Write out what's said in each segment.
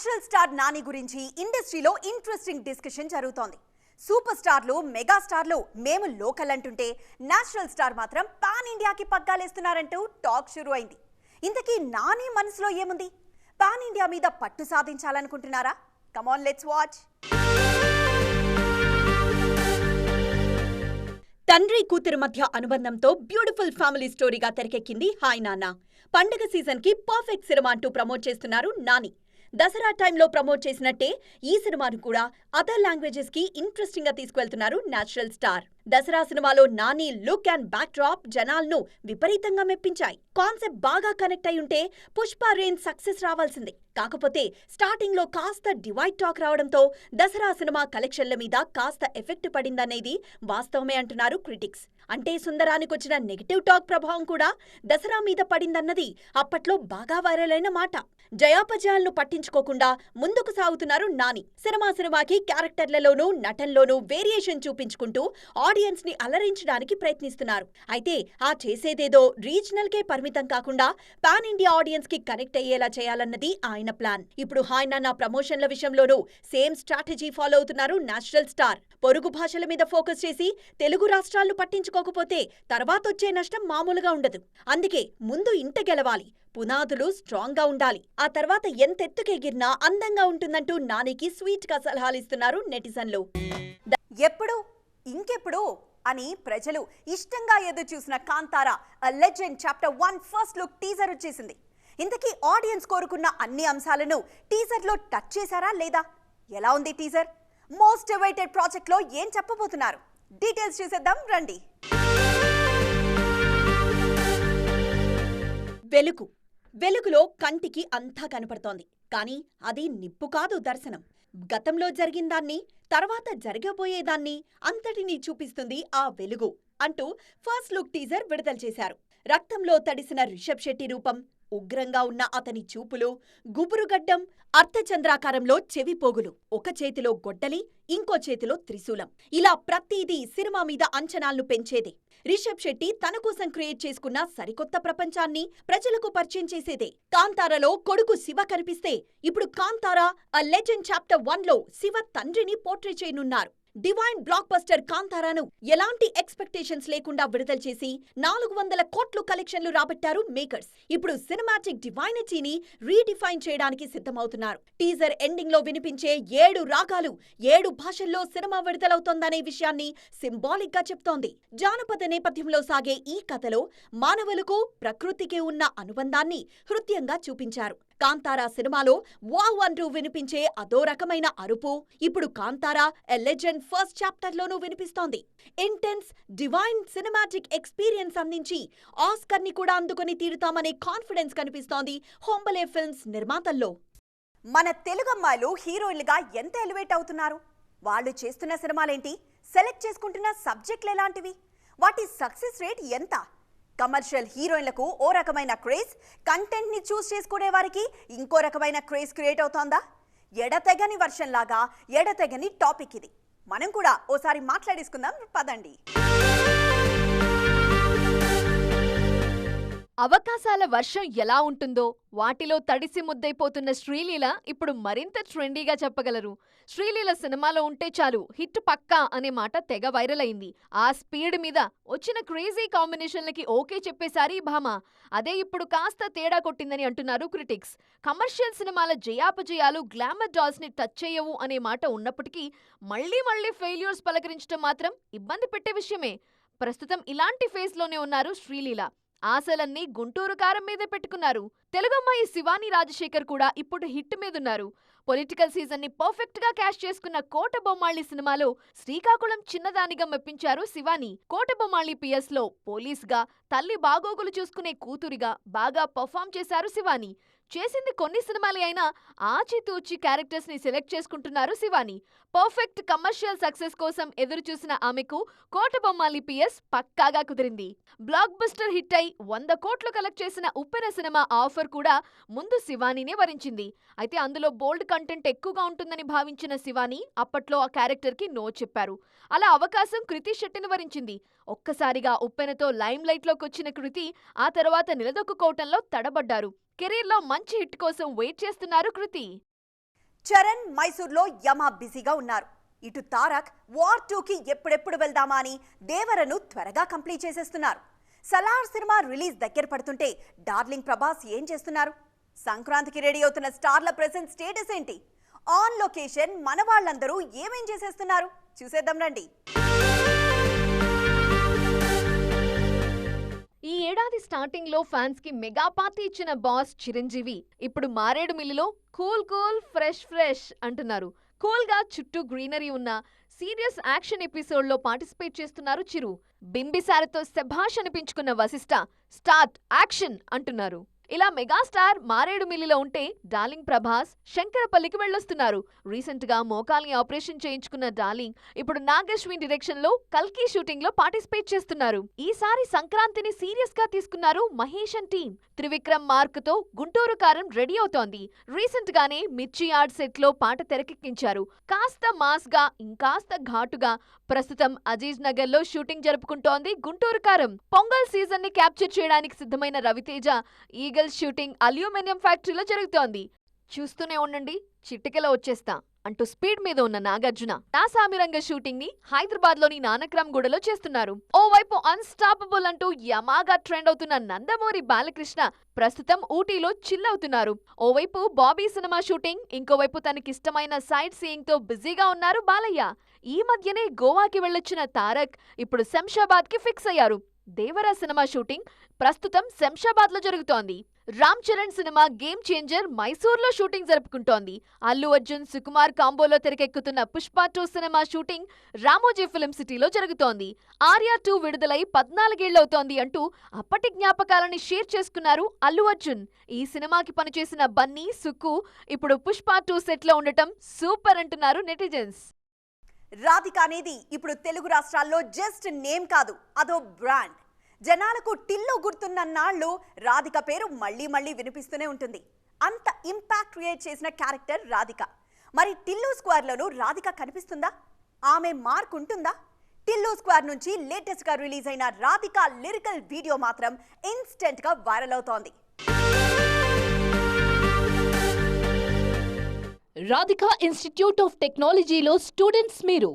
National star Nani గురించి ఇండస్ట్రీలో interesting discussion జరుగుతోంది. సూపర్ స్టార్లు, మెగా స్టార్లు మేము లోకల్ అంటుంటే నేషనల్ స్టార్ మాత్రం పాన్ ఇండియాకి పగ్గాలేస్తున్నారంటూ టాక్ షురు అయింది. ఇంతకీ నాని మనసులో ఏముంది? పాన్ ఇండియా మీద పట్టు సాధించాలనుకుంటున్నారా? Come on, let's watch. తండ్రి కూతురు మధ్య అనుబంధంతో బ్యూటిఫుల్ ఫ్యామిలీ స్టోరీగా తెరకెక్కింది హాయ్ నాన్న. పండగ సీజన్ కి పర్ఫెక్ట్ సినిమా అంటూ ప్రమోట్ చేస్తున్నారు నాని. దసరా టైంలో ప్రమోట్ చేసినట్టే ఈ సినిమాను కూడా అదర్ లాంగ్వేజెస్ కి ఇంట్రెస్టింగ్ గా తీసుకువెళ్తున్నారు నేషనల్ స్టార్. దసరా సినిమాలో నాని లుక్ అండ్ బ్యాక్ డ్రాప్ జనాలను విపరీతంగా మెప్పించాయి. కాన్సెప్ట్ బాగా కనెక్ట్ అయి ఉంటే పుష్ప రేంజ్ సక్సెస్ రావాల్సిందే. కాకపోతే స్టార్టింగ్ లో కాస్త డివైడ్ టాక్ రావడంతో దసరా సినిమా కలెక్షన్ల మీద కాస్త ఎఫెక్ట్ పడిందనేది వాస్తవమే అంటున్నారు క్రిటిక్స్. అంటే సుందరానికి వచ్చిన నెగిటివ్ టాక్ ప్రభావం కూడా దసరా మీద పడిందన్నది అప్పట్లో బాగా వైరల్ అయిన మాట. జయాపజయాలను పట్టించుకోకుండా ముందుకు సాగుతున్నారు నాని. సినిమాకి క్యారెక్టర్లలోనూ నటనలోనూ వేరియేషన్ చూపించుకుంటూ ఆడియన్స్ ని అలరించడానికి ప్రయత్నిస్తున్నారు. అయితే ఆ చేసేదేదో రీజనల్ కే పరిమితం కాకుండా పాన్ ఇండియా ఆడియన్స్ కి కనెక్ట్ అయ్యేలా చేయాలన్నది ఆయన ప్లాన్. ఇప్పుడు హాయ్ నాన్న ప్రమోషన్ల విషయంలోనూ సేమ్ స్ట్రాటజీ ఫాలో అవుతున్నారు నేషనల్ స్టార్. పొరుగు భాషల మీద ఫోకస్ చేసి తెలుగు రాష్ట్రాలను పట్టించుకోకపోతే తర్వాతొచ్చే నష్టం మామూలుగా ఉండదు. అందుకే ముందు ఇంట గెలవాలి, పునాదులు స్ట్రాంగ్ గా ఉండాలి, ఆ తర్వాత ఎంతెత్తుకెగిరినా అందంగా ఉంటుందంటూ నానికి స్వీట్ గా సలహాలిస్తున్నారు నెటిజన్లు. ఎప్పుడు ఇంకెప్పుడు అని ప్రజలు ఇష్టంగా ఎదురు చూసిన Kantara A Legend Chapter 1 first look teaser వచ్చేసింది. ఇంతకీ ఆడియన్స్ కోరుకున్న అన్ని అంశాలను టీజర్ లో టచ్ చేశారా లేదా? ఎలా ఉంది టీజర్? మోస్ట్ అవైటెడ్ ప్రాజెక్ట్ లో ఏం చెప్పబోతున్నారు? డీటెయిల్స్ చూసేద్దాం రండి. వెలుగులో కంటికి అంతా కనపడుతోంది. కానీ అది నిప్పు కాదు దర్శనం. గతంలో జరిగిందాన్ని, తర్వాత జరగబోయేదాన్ని అంతటినీ చూపిస్తుంది ఆ వెలుగు అంటూ ఫస్ట్ లుక్ టీజర్ విడుదల చేశారు. రక్తంలో తడిసిన రిషబ్ శెట్టి రూపం, ఉగ్రంగా ఉన్న అతని చూపులు, గుబురుగడ్డం, అర్ధచంద్రాకారంలో చెవిపోగులు, ఒక చేతిలో గొడ్డలి, ఇంకో చేతిలో త్రిశూలం, ఇలా ప్రతిదీ సినిమా మీద అంచనాలను పెంచేదే. రిషబ్ శెట్టి తన కోసం క్రియేట్ చేసుకున్న సరికొత్త ప్రపంచాన్ని ప్రజలకు పరిచయం చేసేదే. కాంతారాలో కొడుకు శివ కనిపిస్తే ఇప్పుడు Kantara A Legend Chapter 1లో Shiva తండ్రిని పోర్ట్రే చేయనున్నారు. డివైన్ బ్లాక్ బస్టర్ కాంతారాను ఎలాంటి ఎక్స్పెక్టేషన్స్ లేకుండా విడుదల చేసి 400 కోట్లు కలెక్షన్లు రాబట్టారు మేకర్స్. ఇప్పుడు సినిమాటిక్ డివైనిటీని రీడిఫైన్ చేయడానికి సిద్ధమవుతున్నారు. టీజర్ ఎండింగ్ లో వినిపించే 7 రాగాలు 7 భాషల్లో సినిమా విడుదలవుతోందనే విషయాన్ని సింబాలిక్ గా చెప్తోంది. జానపద నేపథ్యంలో సాగే ఈ కథలో మానవులకు ప్రకృతికి ఉన్న అనుబంధాన్ని హృద్యంగా చూపించారు. కాంతారా సినిమాలో వావ్ అంటూ వినిపించే అదో రకమైన అరుపు ఇప్పుడు కాంతారా A Legend ఫస్ట్ చాప్టర్లోనూ వినిపిస్తోంది. ఇంటెన్స్ డివైన్ సినిమాటిక్ ఎక్స్పీరియన్స్ అందించి ఆస్కర్ ని కూడా అందుకొని తీరుతామనే కాన్ఫిడెన్స్ కనిపిస్తోంది హోంబలే ఫిల్మ్స్ నిర్మాతల్లో. మన తెలుగమ్మాయిలు హీరోయిన్లుగా ఎంత ఎలివేట్ అవుతున్నారు? వాళ్ళు చేస్తున్న సినిమాలేంటి? సెలెక్ట్ చేసుకుంటున్న సబ్జెక్టులు ఎలాంటివి? వాటి సక్సెస్ రేట్ ఎంత? కమర్షియల్ హీరోయిన్లకు ఓ రకమైన క్రేజ్, కంటెంట్ ని చూస్ చేసుకునే వారికి ఇంకో రకమైన క్రేజ్ క్రియేట్ అవుతోందా? ఎడతెగని వర్షంలాగా ఎడతెగని టాపిక్ ఇది. మనం కూడా ఓసారి మాట్లాడేసుకుందాం పదండి. అవకాశాల వర్షం ఎలా ఉంటుందో వాటిలో తడిసి ముద్దైపోతున్న శ్రీలీల ఇప్పుడు మరింత ట్రెండీగా చెప్పగలరు. శ్రీలీల సినిమాలో ఉంటే చాలు హిట్ పక్కా అనే మాట తెగ వైరల్ అయింది. ఆ స్పీడ్ మీద వచ్చిన క్రేజీ కాంబినేషన్లకి ఓకే చెప్పేశారు ఈ భామ. అదే ఇప్పుడు కాస్త తేడా కొట్టిందని అంటున్నారు క్రిటిక్స్. కమర్షియల్ సినిమాల జయాపజయాలు గ్లామర్ డాల్స్ ని టచ్ చేయవు అనే మాట ఉన్నప్పటికీ మళ్లీ ఫెయిల్యూర్స్ పలకరించడం మాత్రం ఇబ్బంది పెట్టే విషయమే. ప్రస్తుతం ఇలాంటి ఫేజ్ లోనే ఉన్నారు శ్రీలీల. ఆశలన్నీ గుంటూరు కారం మీదే పెట్టుకున్నారు. తెలుగమ్మాయి శివాని రాజశేఖర్ కూడా ఇప్పుడు హిట్ మీదున్నారు. పొలిటికల్ సీజన్ ని పర్ఫెక్ట్ గా క్యాష్ చేసుకున్న కోటబొమ్మాళి సినిమాలో శ్రీకాకుళం చిన్నదానిగా మెప్పించారు శివాని. కోటబొమ్మాళి PS లో పోలీస్ గా, తల్లి బాగోగులు చూసుకునే కూతురిగా బాగా పర్ఫామ్ చేశారు శివాని. చేసింది కొన్ని సినిమాలే అయినా ఆచితూచి క్యారెక్టర్స్ ని సెలెక్ట్ చేసుకుంటున్నారు శివాని. పర్ఫెక్ట్ కమర్షియల్ సక్సెస్ కోసం ఎదురు చూసిన ఆమెకు కోటబొమ్మాలి PS పక్కాగా కుదిరింది. బ్లాక్ బస్టర్ హిట్ అయి 100 కోట్లు కలెక్ట్ చేసిన ఉప్పెన సినిమా ఆఫర్ కూడా ముందు శివానీనే వరించింది. అయితే అందులో బోల్డ్ కంటెంట్ ఎక్కువగా ఉంటుందని భావించిన శివాని అప్పట్లో ఆ క్యారెక్టర్ కి నో చెప్పారు. అలా అవకాశం కృతి శెట్టిని వరించింది. ఒక్కసారిగా ఉప్పెనతో లైమ్ లైట్ లోకి వచ్చిన కృతి ఆ తర్వాత నిలదొక్కుకోవటంలో తడబడ్డారు. కెరీర్లో మంచి హిట్ కోసం వెయిట్ చేస్తున్నారు కృతి. చరణ్ మైసూర్లో యమా బిజీగా ఉన్నారు. ఇటు తారక్ వార్ 2కి ఎప్పుడెప్పుడు వెళ్దామా అని దేవరను త్వరగా కంప్లీట్ చేసేస్తున్నారు. సలార్ సినిమా రిలీజ్ దగ్గర పడుతుంటే డార్లింగ్ ప్రభాస్ ఏం చేస్తున్నారు? సంక్రాంతికి రెడీ అవుతున్న స్టార్ల ప్రెసెంట్ స్టేటస్ ఏంటి? ఆన్ లొకేషన్ మన వాళ్ళందరూ ఏమేం చేసేస్తున్నారు చూసేద్దాం రండి. ఈ ఏడాది స్టార్టింగ్ లో ఫ్యాన్స్ కి మెగా పార్టీ ఇచ్చిన బాస్ చిరంజీవి ఇప్పుడు మారేడుమిల్లిలో కూల్ ఫ్రెష్ అంటున్నారు. కూల్ గా చుట్టూ గ్రీనరీ ఉన్న సీరియస్ యాక్షన్ ఎపిసోడ్ లో పార్టిసిపేట్ చేస్తున్నారు చిరు. బింబిసారతో శభాష్ అనిపించుకున్న వశిష్ఠ స్టార్ట్ యాక్షన్ అంటున్నారు. ఇలా మెగాస్టార్ మారేడుమిల్లిలో ఉంటే డార్లింగ్ ప్రభాస్ శంకరపల్లికి వెళ్ళొస్తున్నారు. రీసెంట్ గా మోకాల్ని ఆపరేషన్ చేయించుకున్న డార్లింగ్ ఇప్పుడు నాగశ్విన్ డైరెక్షన్ లో కల్కి షూటింగ్ లో పార్టిసిపేట్ చేస్తున్నారు. ఈసారి సంక్రాంతిని సీరియస్ గా తీసుకున్నారు Mahesh and team. Trivikram mark తో గుంటూరు కారం రెడీ అవుతోంది. రీసెంట్ గానే మిర్చి యార్డ్ సెట్ లో పాట తెరకెక్కించారు. కాస్త మాస్ గా ఇంకాస్త ఘాటుగా ప్రస్తుతం అజీజ్ నగర్ లో షూటింగ్ జరుపుకుంటోంది గుంటూరు కారం. పొంగల్ సీజన్ ని క్యాప్చర్ చేయడానికి సిద్ధమైన రవితేజ ఈగల్ షూటింగ్ అల్యూమినియం ఫ్యాక్టరీలో జరుగుతోంది. చూస్తూనే ఉండండి, చిటికెలో వచ్చేస్తా అంటూ స్పీడ్ మీద ఉన్న నాగార్జున నాసామిరంగ షూటింగ్ ని హైదరాబాద్ లోని నానక్రామ్ గూడలో చేస్తున్నారు. ఓవైపు అన్స్టాపబుల్ అంటూ యమాగా ట్రెండ్ అవుతున్న నందమూరి బాలకృష్ణ ప్రస్తుతం ఊటీలో చిల్ అవుతున్నారు. ఓవైపు బాబీ సినిమా షూటింగ్, ఇంకోవైపు తనకిష్టమైన సైట్ సీయింగ్ తో బిజీగా ఉన్నారు బాలయ్య. ఈ మధ్యనే గోవాకి వెళ్ళొచ్చిన తారక్ ఇప్పుడు శంషాబాద్ కి ఫిక్స్ అయ్యారు. దేవరా సినిమా షూటింగ్ ప్రస్తుతం శంషాబాద్ లో జరుగుతోంది. Ram Charan cinema Game Changer మైసూర్లో షూటింగ్ జరుపుకుంటోంది. అల్లు అర్జున్ సుకుమార్ కాంబోలో తెరకెక్కుతున్న Pushpa 2 cinema shooting Ramoji Film సిటీలో జరుగుతోంది. ఆర్యా 2 విడుదలై 14 ఏళ్లవుతోంది అంటూ అప్పటి జ్ఞాపకాలని షేర్ చేసుకున్నారు అల్లు అర్జున్. ఈ సినిమాకి పనిచేసిన బన్నీ, సుక్కు ఇప్పుడు పుష్ప 2 సెట్లో ఉండటం సూపర్ అంటున్నారు నెటిజన్స్. రాధిక అనేది ఇప్పుడు తెలుగు రాష్ట్రాల్లో జస్ట్ నేమ్ కాదు, అదో బ్రాండ్. జనాలకు టిల్లు గుర్తున్న నాళ్ళు రాధిక పేరు మళ్ళీ వినిపిస్తూనే ఉంటుంది. అంత ఇంపాక్ట్ క్రియేట్ చేసిన క్యారెక్టర్ రాధిక. మరి టిల్లు స్క్వేర్లోనూ రాధిక కనిపిస్తుందా? ఆమె మార్క్ ఉంటుందా? టిల్లు స్క్వేర్ నుంచి లేటెస్ట్ గా రిలీజ్ అయిన రాధిక లిరికల్ వీడియో మాత్రం ఇన్స్టెంట్ గా వైరల్ అవుతోంది. రాధిక ఇన్స్టిట్యూట్ ఆఫ్ టెక్నాలజీలో స్టూడెంట్స్ మీరు.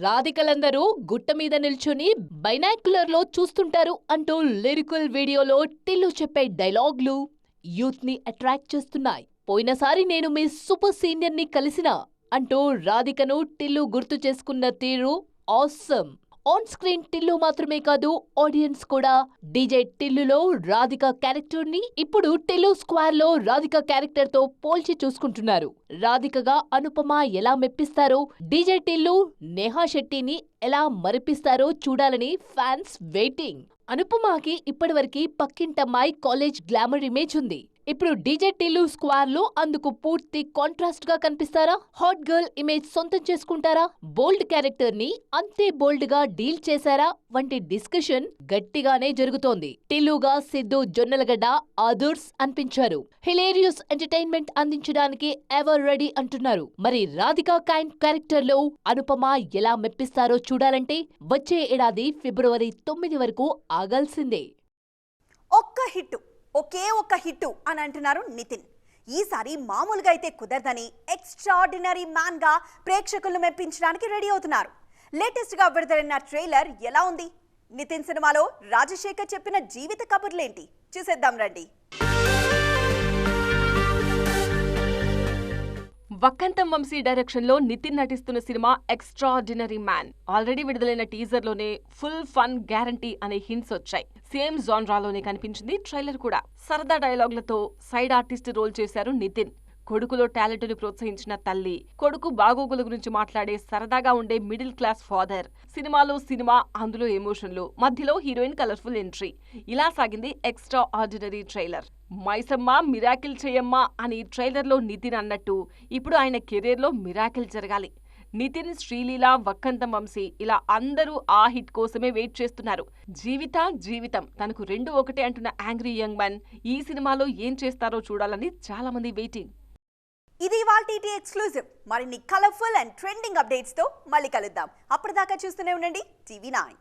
రాధికలందరూ గుట్ట మీద నిల్చుని బైనాక్యులర్ లో చూస్తుంటారు అంటూ లిరికల్ వీడియోలో టిల్లు చెప్పే డైలాగ్లు యూత్ ని అట్రాక్ట్ చేస్తున్నాయి. పోయినసారి నేను మీ సూపర్ సీనియర్ ని కలిసినా అంటూ రాధికను టిల్లు గుర్తు చేసుకున్న తీరు ఆసమ్. ఆన్ స్క్రీన్ టిల్లు మాత్రమే కాదు, ఆడియన్స్ కూడా డీజే టిల్లులో రాధిక క్యారెక్టర్ ని ఇప్పుడు టిల్లు స్క్వేర్ లో రాధిక క్యారెక్టర్ తో పోల్చి చూసుకుంటున్నారు. రాధికగా అనుపమ ఎలా మెప్పిస్తారో, డీజే టిల్లు నేహా శెట్టిని ఎలా మరిపిస్తారో చూడాలని ఫ్యాన్స్ వెయిటింగ్. అనుపమకి ఇప్పటివరకు పక్కింటమ్మాయి కాలేజ్ గ్లామర్ ఇమేజ్ ఉంది. ఇప్పుడు డీజే టిల్లు స్క్వేర్ లో అందుకు పూర్తి కాంట్రాస్ట్ గా కనిపిస్తారా? హాట్ గర్ల్ ఇమేజ్ సొంతం చేసుకుంటారా? బోల్డ్ క్యారెక్టర్ ని అంతే బోల్డ్ గా డీల్ చేశారా వంటి డిస్కషన్ గట్టిగానే జరుగుతోంది. టిల్లుగా సిద్ధు జొన్నలగడ్డ ఆదర్స్ అనిపించారు. హిలేరియస్ ఎంటర్టైన్మెంట్ అందించడానికి ఎవర్ రెడీ అంటున్నారు. మరి రాధిక కైండ్ క్యారెక్టర్ లో అనుపమ ఎలా మెప్పిస్తారో చూడాలంటే వచ్చే ఏడాది ఫిబ్రవరి 9 వరకు ఆగాల్సిందే. ఒకే ఒక్క హిట్టు అని అంటున్నారు నితిన్. ఈసారి మామూలుగా అయితే కుదరదని ఎక్స్ట్రాడినరీ మ్యాన్ గా ప్రేక్షకులను మెప్పించడానికి రెడీ అవుతున్నారు. లేటెస్ట్ గా విడుదలైన ట్రైలర్ ఎలా ఉంది? నితిన్ సినిమాలో రాజశేఖర్ చెప్పిన జీవిత కబుర్లేంటి చూసేద్దాం రండి. వక్కంతం వంశీ డైరెక్షన్ లో నితిన్ నటిస్తున్న సినిమా ఎక్స్ట్రాడినరీ మ్యాన్. ఆల్రెడీ విడుదలైన టీజర్ లోనే ఫుల్ ఫన్ గ్యారంటీ అనే హింట్స్ వచ్చాయి. సేమ్ జాన్రాలోనే కనిపించింది ట్రైలర్ కూడా. సరదా డైలాగులతో సైడ్ ఆర్టిస్ట్ రోల్ చేశారు నితిన్. కొడుకులో టాలెంట్ ని ప్రోత్సహించిన తల్లి, కొడుకు బాగోగుల గురించి మాట్లాడే సరదాగా ఉండే మిడిల్ క్లాస్ ఫాదర్, సినిమాలో సినిమా, అందులో ఎమోషన్లు, మధ్యలో హీరోయిన్ కలర్ఫుల్ ఎంట్రీ. ఇలా సాగింది extra ordinary trailer. Maisamma miracle చేయమ్మా అని ట్రైలర్లో నితిన్ అన్నట్టు ఇప్పుడు ఆయన కెరీర్లో మిరాకిల్ జరగాలి. నితిన్, శ్రీలీల, వక్కంతం వంశీ ఇలా అందరూ ఆ హిట్ కోసమే వెయిట్ చేస్తున్నారు. జీవితం తనకు 2 ఒకటే అంటున్న యాంగ్రీ యంగ్ మ్యాన్ ఈ సినిమాలో ఏం చేస్తారో చూడాలని చాలా మంది వెయిటింగ్. ఇది ఇవాల్టి ఎక్స్క్లూజివ్. మరిన్ని కలర్ఫుల్ అండ్ ట్రెండింగ్ అప్డేట్స్ తో మళ్ళీ కలుద్దాం. అప్పటిదాకా చూస్తూనే ఉండండి TV9.